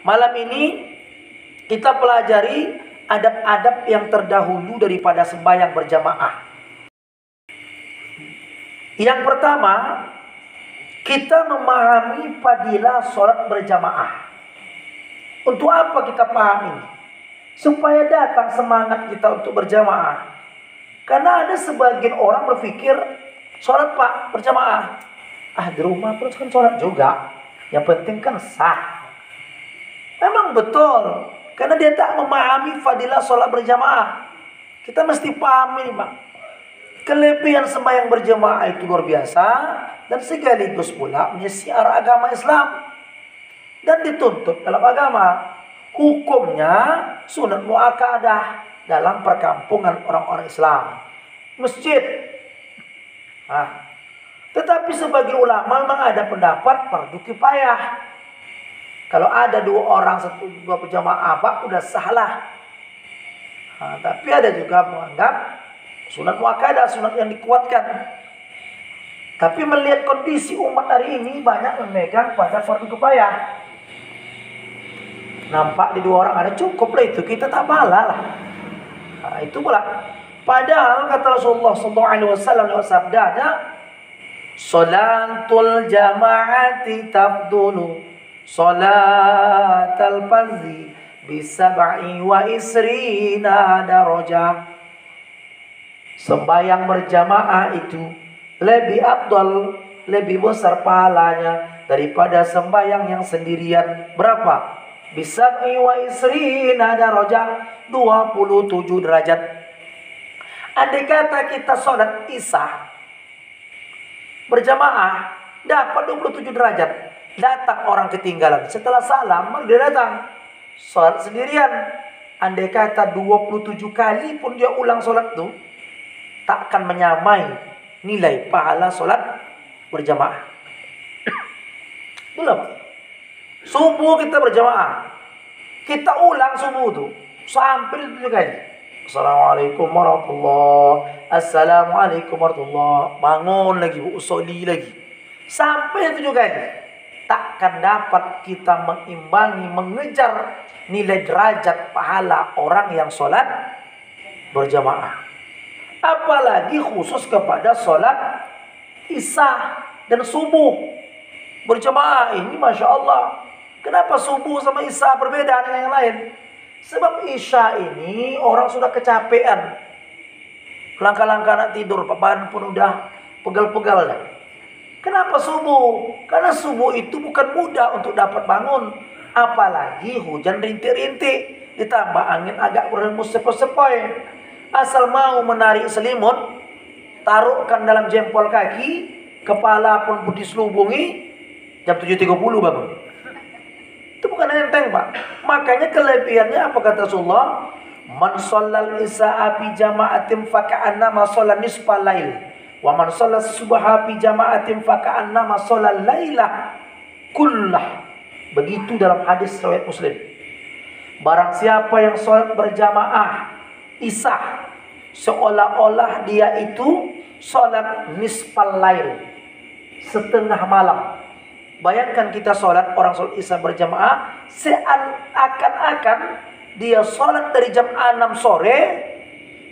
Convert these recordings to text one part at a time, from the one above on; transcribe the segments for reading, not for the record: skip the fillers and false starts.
Malam ini kita pelajari adab-adab yang terdahulu daripada sembahyang berjamaah. Yang pertama, kita memahami fadilah sholat berjamaah. Untuk apa kita pahami? Supaya datang semangat kita untuk berjamaah. Karena ada sebagian orang berpikir, sholat pak berjamaah, di rumah terus kan sholat juga, yang penting kan sah. Memang betul, karena dia tak memahami fadilah sholat berjamaah. Kita mesti paham ini pak, kelebihan sembahyang berjamaah itu luar biasa, dan sekaligus pula menyiar agama Islam dan dituntut dalam agama. Hukumnya sunat muakkadah dalam perkampungan orang-orang Islam, masjid. Tetapi sebagian ulama memang ada pendapat fardu kifayah. Kalau ada 2 orang dua berjamaah pak, udah salah. Tapi ada juga menganggap sunat muakkadah, sunat yang dikuatkan. Tapi melihat kondisi umat hari ini banyak memegang pada fardu kifayah. Nampak di 2 orang ada cukup lah itu, kita tak bala lah. Itu pula. Padahal kata Rasulullah SAW lewat sabdanya, Salatul jama'ati tafdulu Salatal fardhi bisab'i wa isrina darajah. Sembahyang berjamaah itu lebih afdal, lebih besar pahalanya daripada sembahyang yang sendirian. Berapa? Bisab'i wa isrina darajah, 27 derajat. Andai kata kita sholat isya berjamaah dapat 27 derajat, datang orang ketinggalan, setelah salam dia datang sholat sendirian, andai kata 27 kali pun dia ulang sholat itu, takkan menyamai nilai pahala sholat berjamaah. Belum. Subuh kita berjamaah, kita ulang subuh itu sampai 7 kali. Assalamualaikum warahmatullahi, assalamualaikum warahmatullahi, bangun lagi, usoli lagi, sampai 7 kali. Takkan dapat kita mengimbangi, mengejar nilai derajat pahala orang yang sholat berjamaah. Apalagi khusus kepada sholat isya dan subuh berjamaah ini, Masya Allah. Kenapa subuh sama isya berbeda dengan yang lain? Sebab isya ini orang sudah kecapean, langkah-langkah nak tidur, badan pun udah pegal-pegal dah. Kenapa subuh? Karena subuh itu bukan mudah untuk dapat bangun. Apalagi hujan rintik-rintik, ditambah angin agak berhembus sepoi-sepoi. Asal mau menarik selimut, taruhkan dalam jempol kaki, kepala pun diselubungi, jam 7.30 bangun. Itu bukan enteng pak. Makanya kelebihannya apa kata Rasulullah? Man shallal isya'a fi jama'atin faka'annama shalla nisfal lail. Wa man shalla subha fi jama'atin faka'annama shalla laila kullah. Begitu dalam hadis riwayat Muslim. Barang siapa yang sholat berjamaah isya, seolah-olah dia itu sholat nisfal lail, setengah malam. Bayangkan kita sholat, orang sholat isya berjamaah, seakan-akan dia sholat dari jam 6 sore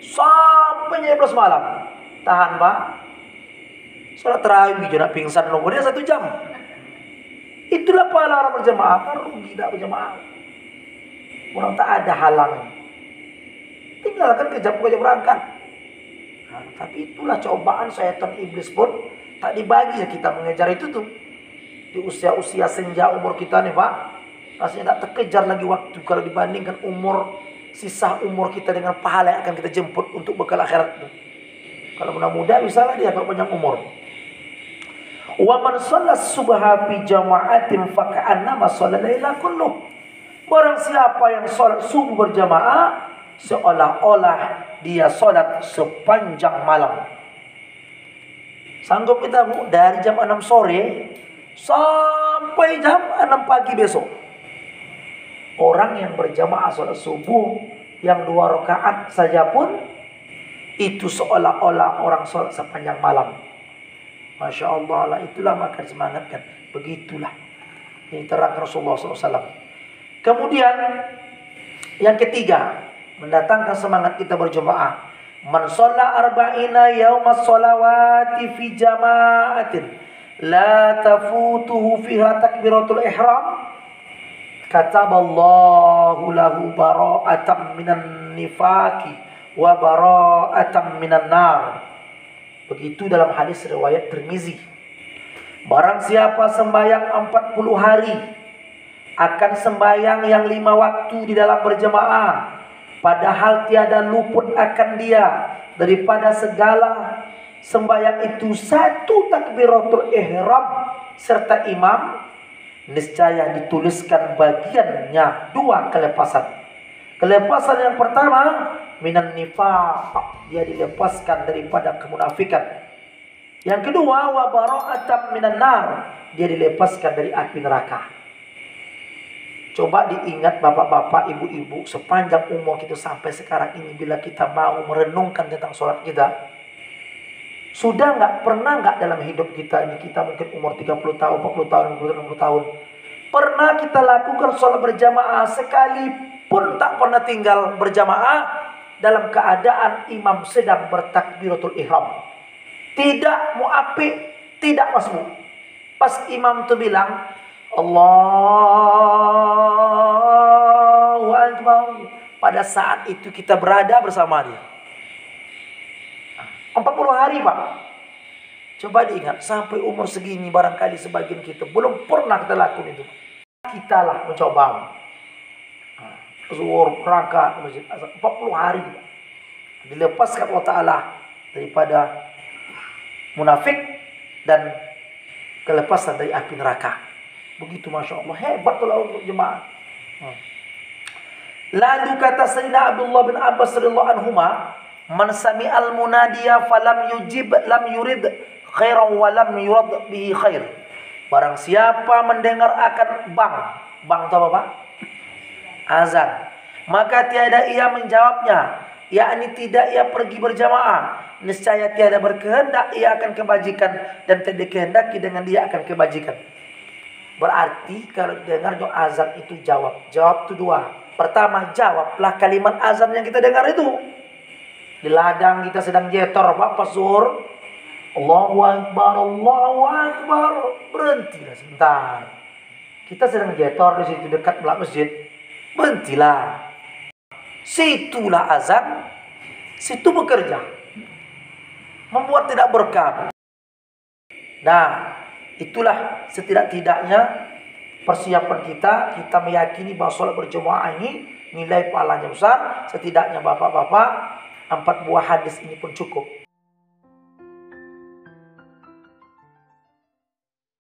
sampai jam 12 malam. Tahan pak, sholat tarawih jangan pingsan nunggu dia 1 jam. Itulah pahala orang berjamaah. Kan rugi tak berjamaah. Orang tak ada halang, tinggalkan kejap berangkat. Tapi itulah cobaan syaitan iblis pun tak dibagi ya kita mengejar itu tuh. Di usia-usia senja umur kita nih pak, rasanya tak terkejar lagi waktu kalau dibandingkan sisa umur kita dengan pahala yang akan kita jemput untuk bekal akhirat itu. Kalau muda-muda misalnya dia kalau panjang umur. Wa man shalla subha fi jama'atin faka'annama shalla laila kulluh. Barang siapa yang sholat subuh berjamaah, seolah-olah dia sholat sepanjang malam. Sanggup kita bu, dari jam 6 sore sampai jam 6 pagi besok. Orang yang berjamaah sholat subuh yang 2 rakaat saja pun itu seolah-olah orang sholat sepanjang malam. Masya Allah lah, itulah maka semangatkan. Begitulah yang diterangkan Rasulullah SAW. Kemudian yang ketiga, mendatangkan semangat kita berjamaah. Man shalla arba'ina yaumas sholawati fi jama'atin la tafutuhu fiha takbiratul ihram kataballahu lahu bara'atan minan nifaqi wa bara'atan minan nar. Begitu dalam hadis riwayat Tirmizi. Barang siapa sembahyang 40 hari akan sembahyang yang 5 waktu di dalam berjamaah, padahal tiada luput akan dia daripada segala sembahyang itu satu takbiratul ihram serta imam, niscaya dituliskan bagiannya 2 kelepasan. Kelepasan yang pertama, minan nifaq, dia dilepaskan daripada kemunafikan. Yang kedua, wa bara'atan minan nar, dia dilepaskan dari api neraka. Coba diingat bapak-bapak, ibu-ibu, sepanjang umur kita sampai sekarang ini, bila kita mau merenungkan tentang sholat kita, sudah pernah nggak dalam hidup kita ini, kita mungkin umur 30 tahun, 40 tahun, 60 tahun, pernah kita lakukan sholat berjamaah sekalipun tak pernah tinggal berjamaah dalam keadaan imam sedang bertakbiratul ihram. Tidak mu'afi, tidak masbuk. Pas imam itu bilang Allahu Akbar, pada saat itu kita berada bersama dia. 40 hari Pak. Coba diingat, sampai umur segini barangkali sebagian kita belum pernah kita lakukan itu. Kita lah mencoba. Zuhur, rakaat, masjid, 40 hari. Dilepaskan Allah Ta'ala daripada munafik dan kelepasan dari api neraka. Begitu, Masya Allah, hebatlah untuk jemaah. Lalu kata Sayyidina Abdullah bin Abbas radhiyallahu anhuma, man sami'al munadiya falam yujib lam yurid khairan wa lam yurad bihi khair. Barang siapa mendengar akan bang itu apa Pak? Azan, maka tiada ia menjawabnya, yakni tidak ia pergi berjamaah, niscaya tiada berkehendak ia akan kebajikan, dan tidak dikehendaki dengan dia akan kebajikan. Berarti kalau dengar azan itu jawab itu 2. Pertama, jawablah kalimat azan yang kita dengar itu. Di ladang kita sedang jetor Pak, pas zuhur, Allahu Akbar, Allahu Akbar, berhentilah sebentar. Kita sedang jetor di situ dekat belakang masjid, berhentilah. Situlah azan, situ bekerja, membuat tidak berkah. Nah, itulah setidak-tidaknya persiapan kita meyakini bahwa sholat berjamaah ini nilai pahalanya besar. Setidaknya bapak-bapak, 4 buah hadis ini pun cukup.